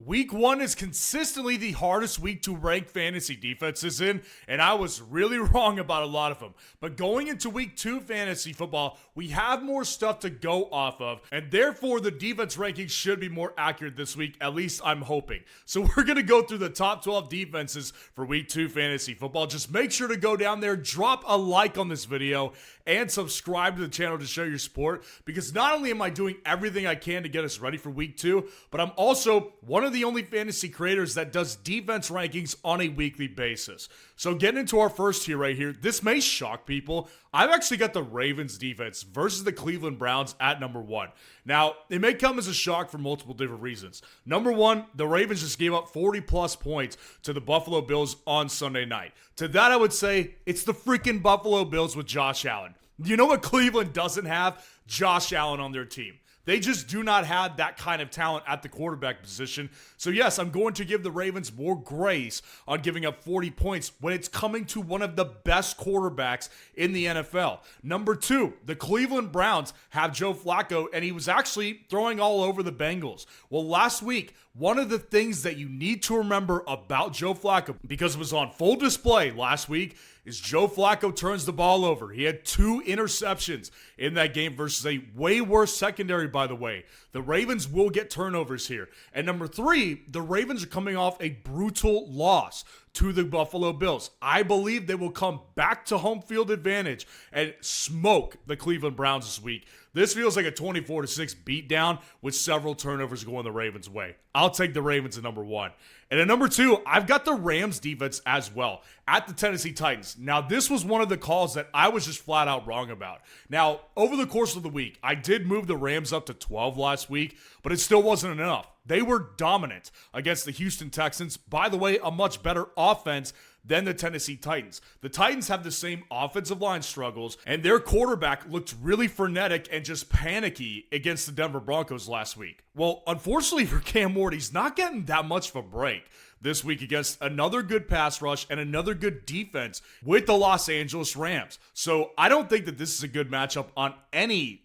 Week 1 is consistently the hardest week to rank fantasy defenses in, and I was really wrong about a lot of them. But going into Week 2 fantasy football, we have more stuff to go off of, and therefore the defense rankings should be more accurate this week, at least I'm hoping. So we're going to go through the top 12 defenses for Week 2 fantasy football. Just make sure to go down there, drop a like on this video, and subscribe to the channel to show your support, because not only am I doing everything I can to get us ready for Week 2, but I'm also one of the only fantasy creators that does defense rankings on a weekly basis. So getting into our first tier right here, this may shock people. I've actually got the Ravens defense versus the Cleveland Browns at number 1. Now, it may come as a shock for multiple different reasons. Number 1, the Ravens just gave up 40 plus points to the Buffalo Bills on Sunday night. To that, I would say it's the freaking Buffalo Bills with Josh Allen. You know what Cleveland doesn't have? Josh Allen on their team. They just do not have that kind of talent at the quarterback position. So yes, I'm going to give the Ravens more grace on giving up 40 points when it's coming to one of the best quarterbacks in the NFL. Number 2, the Cleveland Browns have Joe Flacco, and he was actually throwing all over the Bengals. Well, last week, one of the things that you need to remember about Joe Flacco, because it was on full display last week, is Joe Flacco turns the ball over. He had 2 interceptions in that game versus a way worse secondary, by the way. The Ravens will get turnovers here. And number 3, the Ravens are coming off a brutal loss to the Buffalo Bills. I believe they will come back to home field advantage and smoke the Cleveland Browns this week. This feels like a 24-6 beatdown with several turnovers going the Ravens' way. I'll take the Ravens at number 1. And at number 2, I've got the Rams defense as well at the Tennessee Titans. Now, this was one of the calls that I was just flat out wrong about. Now, over the course of the week, I did move the Rams up to 12 last week, but it still wasn't enough. They were dominant against the Houston Texans. By the way, a much better offense than the Tennessee Titans. The Titans have the same offensive line struggles, and their quarterback looked really frenetic and just panicky against the Denver Broncos last week. Well, unfortunately for Cam Ward, he's not getting that much of a break this week against another good pass rush and another good defense with the Los Angeles Rams. So I don't think that this is a good matchup on any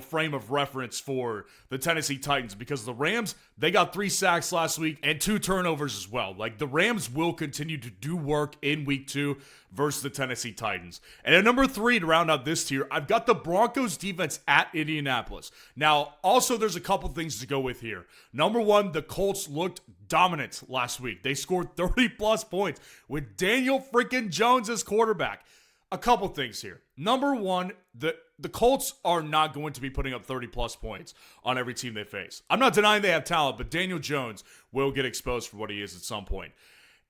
frame of reference for the Tennessee Titans, because the Rams, they got 3 sacks last week and 2 turnovers as well. Like, the Rams will continue to do work in week 2 versus the Tennessee Titans. And at number 3, to round out this tier, I've got the Broncos defense at Indianapolis. Now, also, there's a couple things to go with here. Number 1, the Colts looked dominant last week. They scored 30 plus points with Daniel freaking Jones as quarterback. A couple things here. Number 1, the Colts are not going to be putting up 30 plus points on every team they face. I'm not denying they have talent, but Daniel Jones will get exposed for what he is at some point.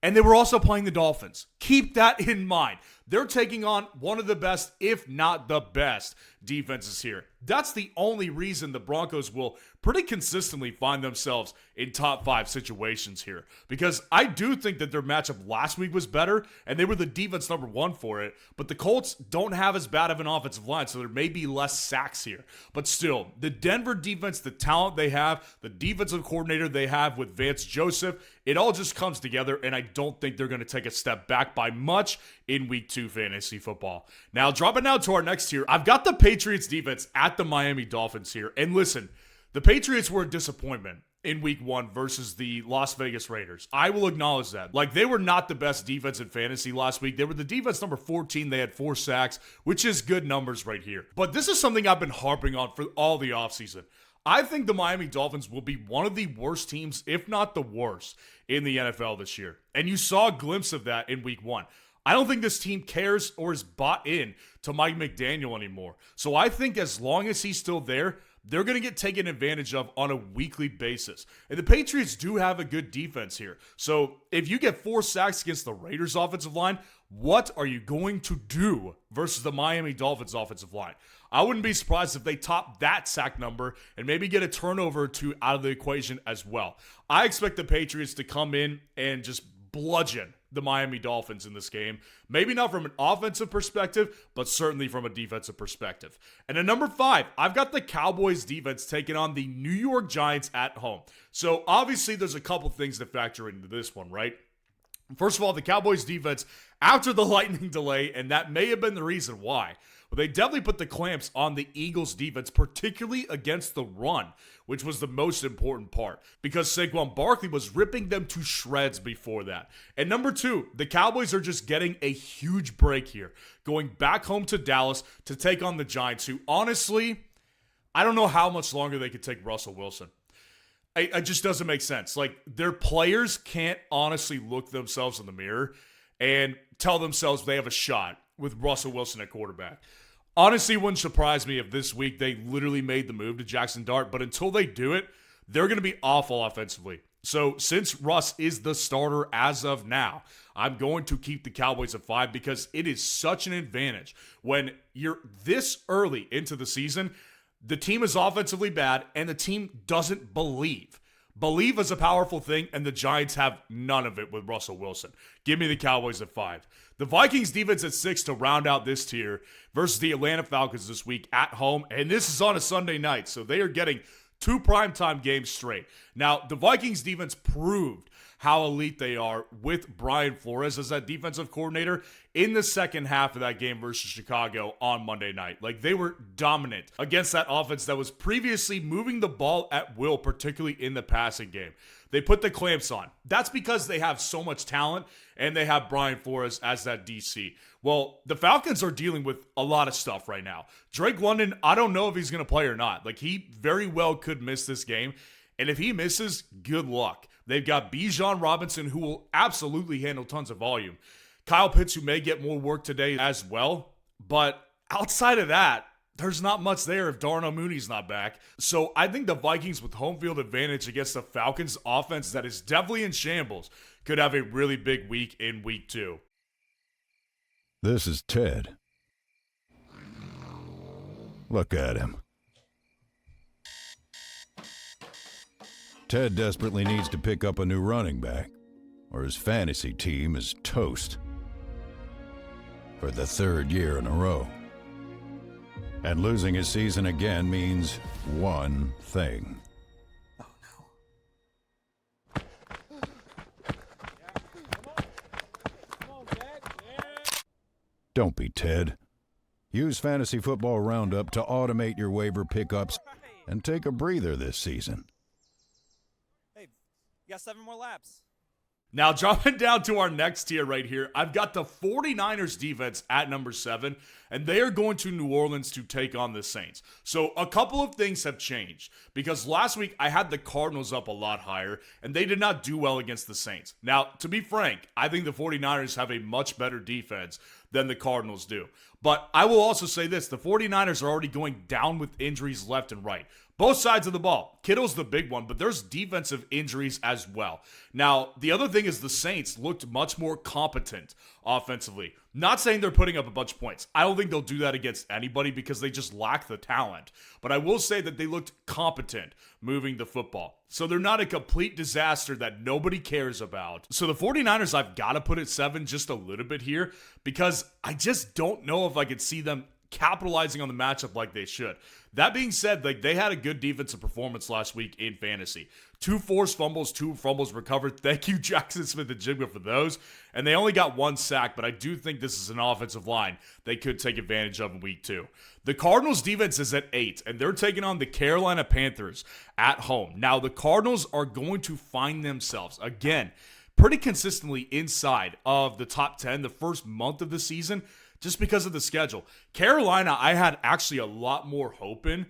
And they were also playing the Dolphins. Keep that in mind. They're taking on one of the best, if not the best, defenses here. That's the only reason the Broncos will pretty consistently find themselves in top 5 situations here. Because I do think that their matchup last week was better, and they were the defense number 1 for it. But the Colts don't have as bad of an offensive line, so there may be less sacks here. But still, the Denver defense, the talent they have, the defensive coordinator they have with Vance Joseph, it all just comes together, and I don't think they're going to take a step back by much in Week 2 fantasy football. Now, dropping down to our next tier, I've got the Patriots defense at the Miami Dolphins here. And listen, the Patriots were a disappointment in Week 1 versus the Las Vegas Raiders. I will acknowledge that. Like, they were not the best defense in fantasy last week. They were the defense number 14. They had 4 sacks, which is good numbers right here. But this is something I've been harping on for all the offseason. I think the Miami Dolphins will be one of the worst teams, if not the worst, in the NFL this year. And you saw a glimpse of that in Week 1. I don't think this team cares or is bought in to Mike McDaniel anymore. So I think as long as he's still there, they're going to get taken advantage of on a weekly basis. And the Patriots do have a good defense here. So if you get 4 sacks against the Raiders offensive line, what are you going to do versus the Miami Dolphins offensive line? I wouldn't be surprised if they top that sack number and maybe get a turnover or 2 out of the equation as well. I expect the Patriots to come in and just bludgeon the Miami Dolphins in this game. Maybe not from an offensive perspective, but certainly from a defensive perspective. And at number 5, I've got the Cowboys defense taking on the New York Giants at home. So obviously there's a couple things to factor into this one, right? First of all, the Cowboys defense, after the lightning delay, and that may have been the reason why, but they definitely put the clamps on the Eagles defense, particularly against the run, which was the most important part because Saquon Barkley was ripping them to shreds before that. And number two, the Cowboys are just getting a huge break here, going back home to Dallas to take on the Giants, who honestly, I don't know how much longer they could take Russell Wilson. It just doesn't make sense. Like, their players can't honestly look themselves in the mirror and tell themselves they have a shot with Russell Wilson at quarterback. Honestly, it wouldn't surprise me if this week they literally made the move to Jackson Dart, but until they do it, they're going to be awful offensively. So since Russ is the starter as of now, I'm going to keep the Cowboys at 5 because it is such an advantage when you're this early into the season. The team is offensively bad, and the team doesn't believe. Believe is a powerful thing, and the Giants have none of it with Russell Wilson. Give me the Cowboys at 5. The Vikings defense at 6 to round out this tier versus the Atlanta Falcons this week at home, and this is on a Sunday night, so they are getting 2 primetime games straight. Now, the Vikings defense proved how elite they are with Brian Flores as that defensive coordinator in the second half of that game versus Chicago on Monday night. Like, they were dominant against that offense that was previously moving the ball at will, particularly in the passing game. They put the clamps on. That's because they have so much talent and they have Brian Flores as that DC. Well, the Falcons are dealing with a lot of stuff right now. Drake London, I don't know if he's going to play or not. Like, he very well could miss this game. And if he misses, good luck. They've got Bijan Robinson, who will absolutely handle tons of volume. Kyle Pitts, who may get more work today as well. But outside of that, there's not much there if Darnell Mooney's not back. So I think the Vikings with home field advantage against the Falcons offense that is definitely in shambles could have a really big week in week 2. This is Ted. Look at him. Ted desperately needs to pick up a new running back, or his fantasy team is toast. For the 3rd year in a row. And losing his season again means one thing. Oh, no. Don't be Ted. Use Fantasy Football Roundup to automate your waiver pickups and take a breather this season. Hey, you got 7 more laps. Now, dropping down to our next tier right here, I've got the 49ers defense at number 7, and they are going to New Orleans to take on the Saints. So a couple of things have changed because last week I had the Cardinals up a lot higher, and they did not do well against the Saints. Now, to be frank, I think the 49ers have a much better defense than the Cardinals do. But I will also say this, the 49ers are already going down with injuries left and right. Both sides of the ball. Kittle's the big one, but there's defensive injuries as well. Now, the other thing is the Saints looked much more competent offensively. Not saying they're putting up a bunch of points. I don't think they'll do that against anybody because they just lack the talent. But I will say that they looked competent moving the football. So they're not a complete disaster that nobody cares about. So the 49ers, I've got to put at 7 just a little bit here because I just don't know if I could see them capitalizing on the matchup like they should. That being said, like, they had a good defensive performance last week in fantasy. 2 forced fumbles, 2 fumbles recovered. Thank you, Jackson Smith-Njigba, for those. And they only got 1 sack, but I do think this is an offensive line they could take advantage of in week 2. The Cardinals defense is at 8, and they're taking on the Carolina Panthers at home. Now, the Cardinals are going to find themselves, again, pretty consistently inside of the top 10 the first month of the season, just because of the schedule. Carolina, I had actually a lot more hope in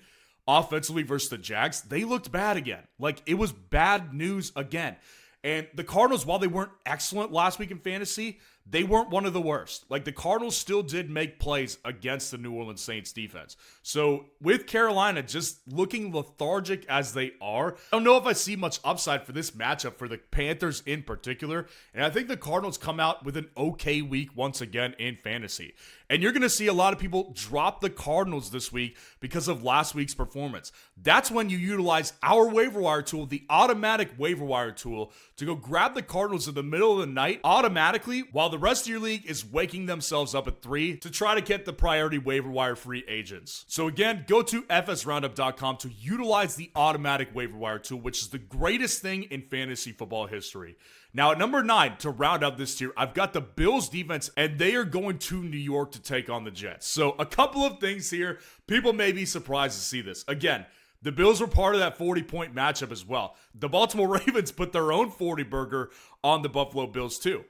offensively versus the Jags. They looked bad again. Like, it was bad news again. And the Cardinals, while they weren't excellent last week in fantasy, they weren't one of the worst. Like, the Cardinals still did make plays against the New Orleans Saints defense. So with Carolina just looking lethargic as they are, I don't know if I see much upside for this matchup for the Panthers in particular. And I think the Cardinals come out with an okay week once again in fantasy. And you're going to see a lot of people drop the Cardinals this week because of last week's performance. That's when you utilize our waiver wire tool, the automatic waiver wire tool, to go grab the Cardinals in the middle of the night automatically while the rest of your league is waking themselves up at 3 to try to get the priority waiver wire free agents. So again, go to fsroundup.com to utilize the automatic waiver wire tool, which is the greatest thing in fantasy football history. Now at number 9, to round out this tier, I've got the Bills defense, and they are going to New York to take on the Jets. So a couple of things here. People may be surprised to see this. Again, the Bills were part of that 40-point matchup as well. The Baltimore Ravens put their own 40-burger on the Buffalo Bills too.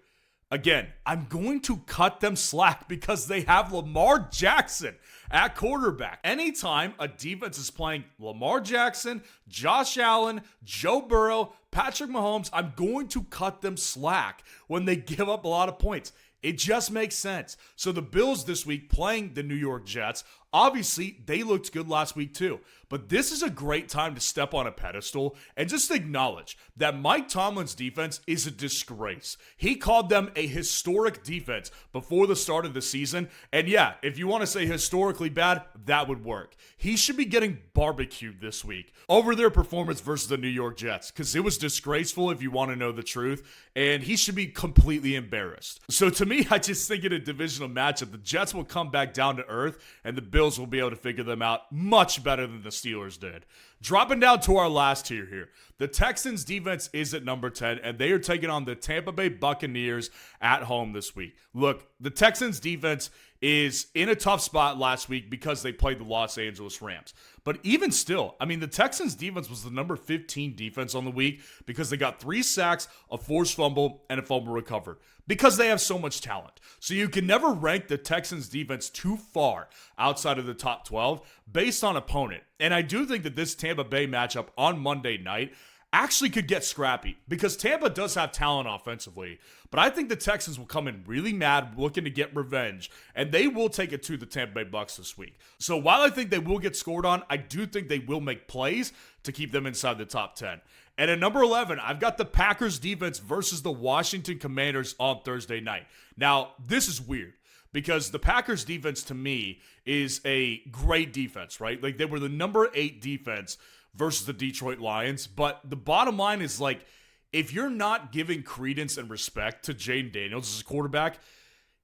Again, I'm going to cut them slack because they have Lamar Jackson at quarterback. Anytime a defense is playing Lamar Jackson, Josh Allen, Joe Burrow, Patrick Mahomes, I'm going to cut them slack when they give up a lot of points. It just makes sense. So the Bills this week playing the New York Jets, obviously they looked good last week too. But this is a great time to step on a pedestal and just acknowledge that Mike Tomlin's defense is a disgrace. He called them a historic defense before the start of the season. And yeah, if you want to say historically bad, that would work. He should be getting barbecued this week over their performance versus the New York Jets, because it was disgraceful if you want to know the truth, and he should be completely embarrassed. So to me, I just think in a divisional matchup, the Jets will come back down to earth and the Bills will be able to figure them out much better than the Steelers did. Dropping down to our last tier here, the Texans defense is at number 10, and they are taking on the Tampa Bay Buccaneers at home this week. Look, the Texans defense is in a tough spot last week because they played the Los Angeles Rams. But even still, I mean, the Texans defense was the number 15 defense on the week because they got 3 sacks, a forced fumble, and a fumble recovered because they have so much talent. So you can never rank the Texans defense too far outside of the top 12 based on opponent. And I do think that this Tampa Bay matchup on Monday night actually could get scrappy because Tampa does have talent offensively, but I think the Texans will come in really mad looking to get revenge, and they will take it to the Tampa Bay Bucs this week. So while I think they will get scored on, I do think they will make plays to keep them inside the top 10. And at number 11, I've got the Packers defense versus the Washington Commanders on Thursday night. Now, this is weird because the Packers defense to me is a great defense, right? Like they were the number 8 defense versus the Detroit Lions. But the bottom line is, like, if you're not giving credence and respect to Jaden Daniels as a quarterback,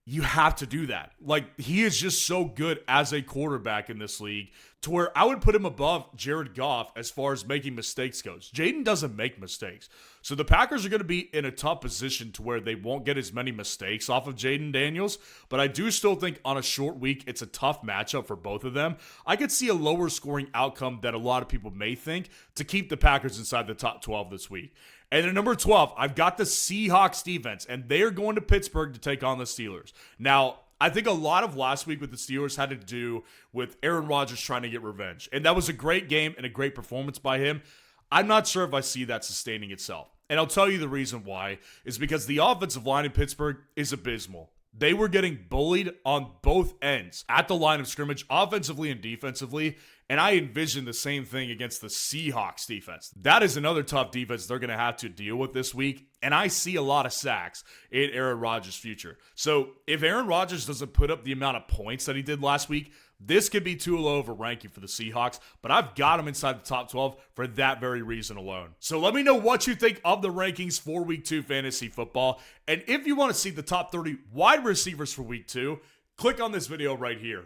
you have to do that. Like, he is just so good as a quarterback in this league to where I would put him above Jared Goff as far as making mistakes goes. Jaden doesn't make mistakes. So the Packers are going to be in a tough position to where they won't get as many mistakes off of Jaden Daniels. But I do still think on a short week, it's a tough matchup for both of them. I could see a lower scoring outcome that a lot of people may think to keep the Packers inside the top 12 this week. And at number 12, I've got the Seahawks defense, and they are going to Pittsburgh to take on the Steelers. Now, I think a lot of last week with the Steelers had to do with Aaron Rodgers trying to get revenge. And that was a great game and a great performance by him. I'm not sure if I see that sustaining itself. And I'll tell you the reason why is because the offensive line in Pittsburgh is abysmal. They were getting bullied on both ends at the line of scrimmage, offensively and defensively. And I envision the same thing against the Seahawks defense. That is another tough defense they're going to have to deal with this week. And I see a lot of sacks in Aaron Rodgers' future. So if Aaron Rodgers doesn't put up the amount of points that he did last week, this could be too low of a ranking for the Seahawks, but I've got them inside the top 12 for that very reason alone. So let me know what you think of the rankings for Week 2 fantasy football. And if you want to see the top 30 wide receivers for Week 2, click on this video right here.